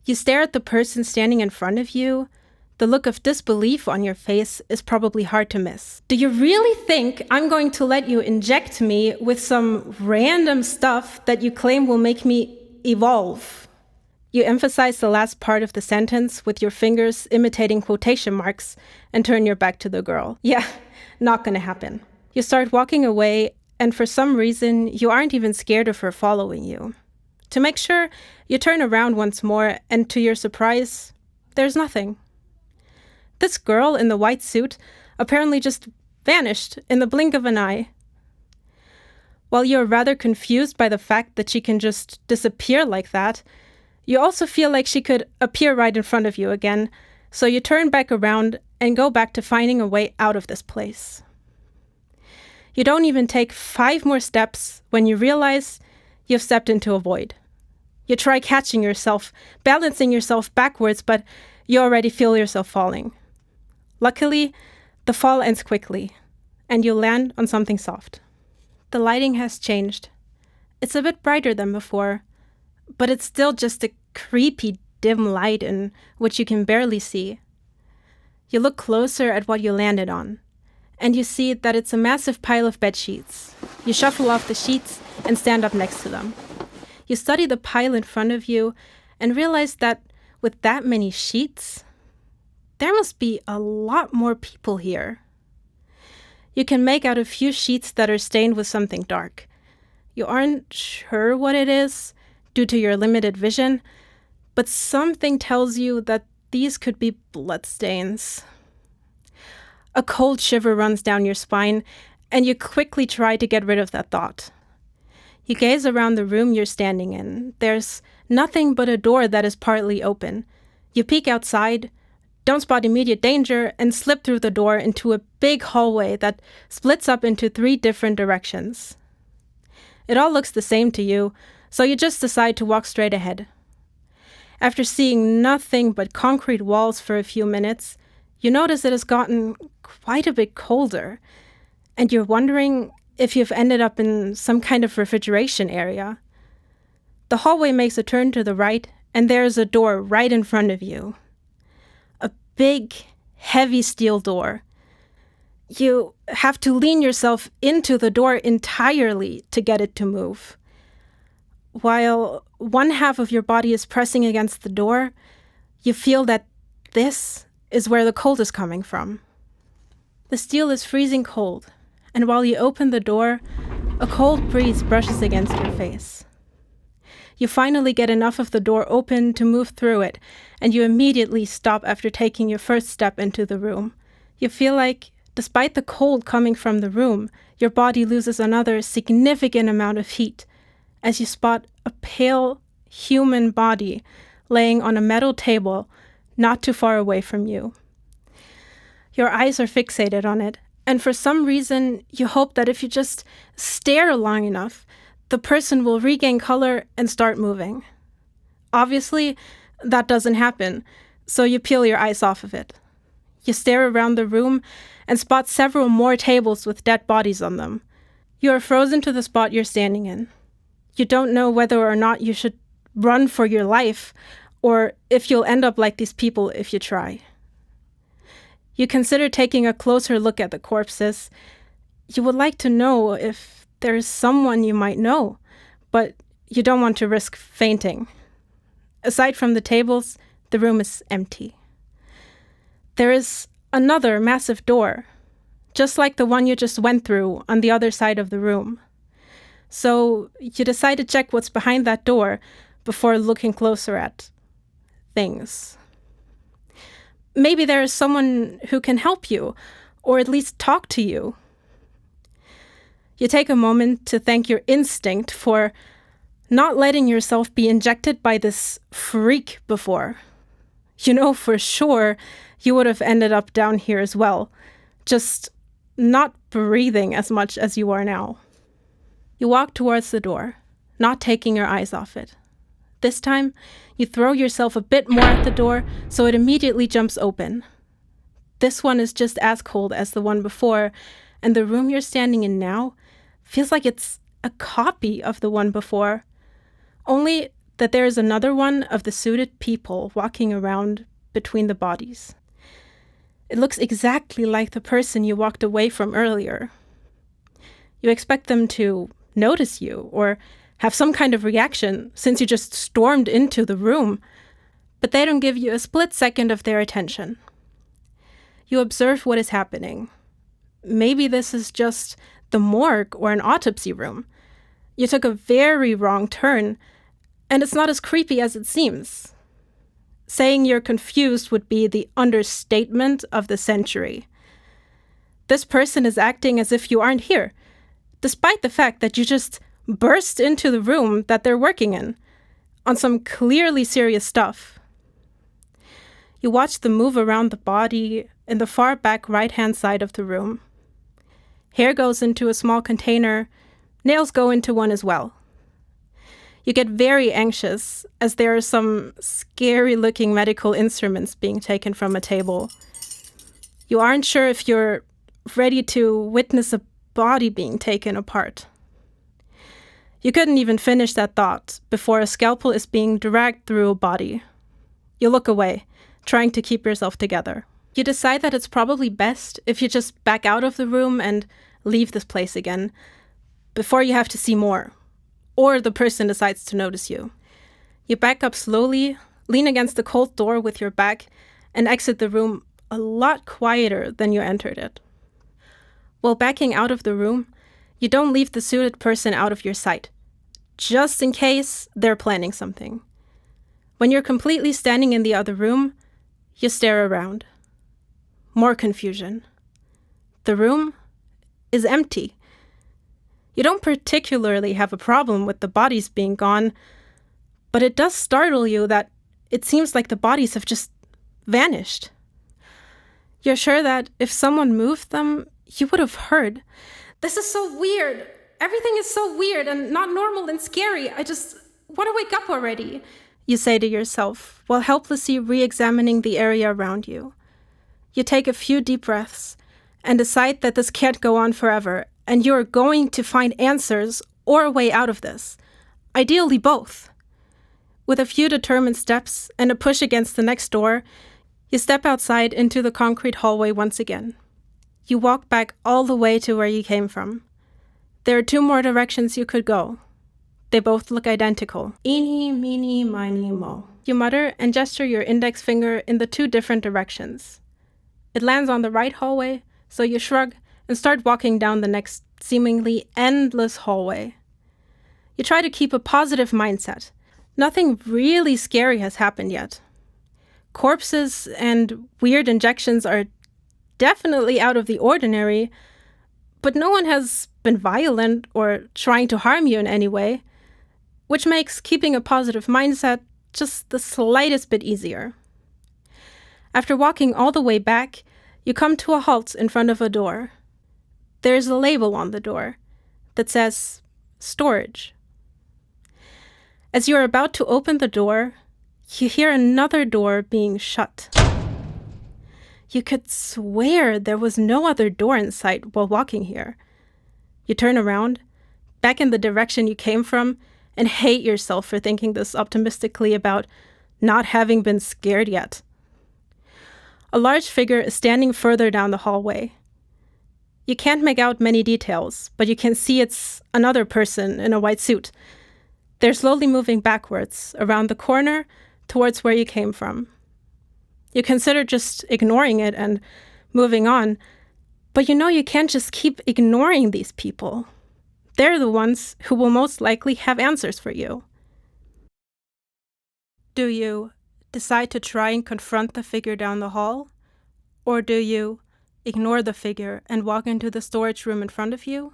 You stare at the person standing in front of you. The look of disbelief on your face is probably hard to miss. Do you really think I'm going to let you inject me with some random stuff that you claim will make me evolve? You emphasize the last part of the sentence with your fingers imitating quotation marks and turn your back to the girl. Yeah, not gonna happen. You start walking away, and for some reason, you aren't even scared of her following you. To make sure, you turn around once more, and to your surprise, there's nothing. This girl in the white suit apparently just vanished in the blink of an eye. While you're rather confused by the fact that she can just disappear like that, you also feel like she could appear right in front of you again, so you turn back around and go back to finding a way out of this place. You don't even take 5 more steps when you realize you've stepped into a void. You try catching yourself, balancing yourself backwards, but you already feel yourself falling. Luckily, the fall ends quickly, and you land on something soft. The lighting has changed. It's a bit brighter than before, but it's still just a creepy, dim light in which you can barely see. You look closer at what you landed on, and you see that it's a massive pile of bed sheets. You shuffle off the sheets and stand up next to them. You study the pile in front of you and realize that with that many sheets, there must be a lot more people here. You can make out a few sheets that are stained with something dark. You aren't sure what it is due to your limited vision, but something tells you that these could be bloodstains. A cold shiver runs down your spine, and you quickly try to get rid of that thought. You gaze around the room you're standing in. There's nothing but a door that is partly open. You peek outside, don't spot immediate danger, and slip through the door into a big hallway that splits up into 3 different directions. It all looks the same to you, so you just decide to walk straight ahead. After seeing nothing but concrete walls for a few minutes, you notice it has gotten quite a bit colder, and you're wondering if you've ended up in some kind of refrigeration area. The hallway makes a turn to the right, and there's a door right in front of you. A big, heavy steel door. You have to lean yourself into the door entirely to get it to move. While one half of your body is pressing against the door, you feel that this is where the cold is coming from. The steel is freezing cold, and while you open the door, a cold breeze brushes against your face. You finally get enough of the door open to move through it, and you immediately stop after taking your first step into the room. You feel like, despite the cold coming from the room, your body loses another significant amount of heat as you spot a pale human body laying on a metal table not too far away from you. Your eyes are fixated on it, and for some reason, you hope that if you just stare long enough, the person will regain color and start moving. Obviously, that doesn't happen, so you peel your eyes off of it. You stare around the room and spot several more tables with dead bodies on them. You are frozen to the spot you're standing in. You don't know whether or not you should run for your life, or if you'll end up like these people if you try. You consider taking a closer look at the corpses. You would like to know if there is someone you might know, but you don't want to risk fainting. Aside from the tables, the room is empty. There is another massive door, just like the one you just went through on the other side of the room. So you decide to check what's behind that door before looking closer at things. Maybe there is someone who can help you, or at least talk to you. You take a moment to thank your instinct for not letting yourself be injected by this freak before. You know for sure you would have ended up down here as well, just not breathing as much as you are now. You walk towards the door, not taking your eyes off it. This time, you throw yourself a bit more at the door, so it immediately jumps open. This one is just as cold as the one before, and the room you're standing in now feels like it's a copy of the one before. Only that there is another one of the suited people walking around between the bodies. It looks exactly like the person you walked away from earlier. You expect them to notice you or have some kind of reaction since you just stormed into the room, but they don't give you a split second of their attention. You observe what is happening. Maybe this is just the morgue or an autopsy room. You took a very wrong turn, and it's not as creepy as it seems. Saying you're confused would be the understatement of the century. This person is acting as if you aren't here, despite the fact that you just burst into the room that they're working in, on some clearly serious stuff. You watch them move around the body in the far back right-hand side of the room. Hair goes into a small container, nails go into one as well. You get very anxious as there are some scary-looking medical instruments being taken from a table. You aren't sure if you're ready to witness a body being taken apart. You couldn't even finish that thought before a scalpel is being dragged through a body. You look away, trying to keep yourself together. You decide that it's probably best if you just back out of the room and leave this place again, before you have to see more, or the person decides to notice you. You back up slowly, lean against the cold door with your back, and exit the room a lot quieter than you entered it. While backing out of the room, you don't leave the suited person out of your sight, just in case they're planning something. When you're completely standing in the other room, you stare around. More confusion. The room is empty. You don't particularly have a problem with the bodies being gone, but it does startle you that it seems like the bodies have just vanished. You're sure that if someone moved them, you would have heard. This is so weird. Everything is so weird and not normal and scary. I just want to wake up already, you say to yourself while helplessly re-examining the area around you. You take a few deep breaths and decide that this can't go on forever, and you're going to find answers or a way out of this. Ideally both. With a few determined steps and a push against the next door, you step outside into the concrete hallway once again. You walk back all the way to where you came from. There are 2 more directions you could go. They both look identical. Eeny, meeny, miny, mo. You mutter and gesture your index finger in the 2 different directions. It lands on the right hallway, so you shrug and start walking down the next seemingly endless hallway. You try to keep a positive mindset. Nothing really scary has happened yet. Corpses and weird injections are definitely out of the ordinary, but no one has been violent or trying to harm you in any way, which makes keeping a positive mindset just the slightest bit easier. After walking all the way back, you come to a halt in front of a door. There's a label on the door that says storage. As you're about to open the door, you hear another door being shut. You could swear there was no other door in sight while walking here. You turn around, back in the direction you came from, and hate yourself for thinking this optimistically about not having been scared yet. A large figure is standing further down the hallway. You can't make out many details, but you can see it's another person in a white suit. They're slowly moving backwards, around the corner, towards where you came from. You consider just ignoring it and moving on, but you know you can't just keep ignoring these people. They're the ones who will most likely have answers for you. Do you decide to try and confront the figure down the hall? Or do you ignore the figure and walk into the storage room in front of you?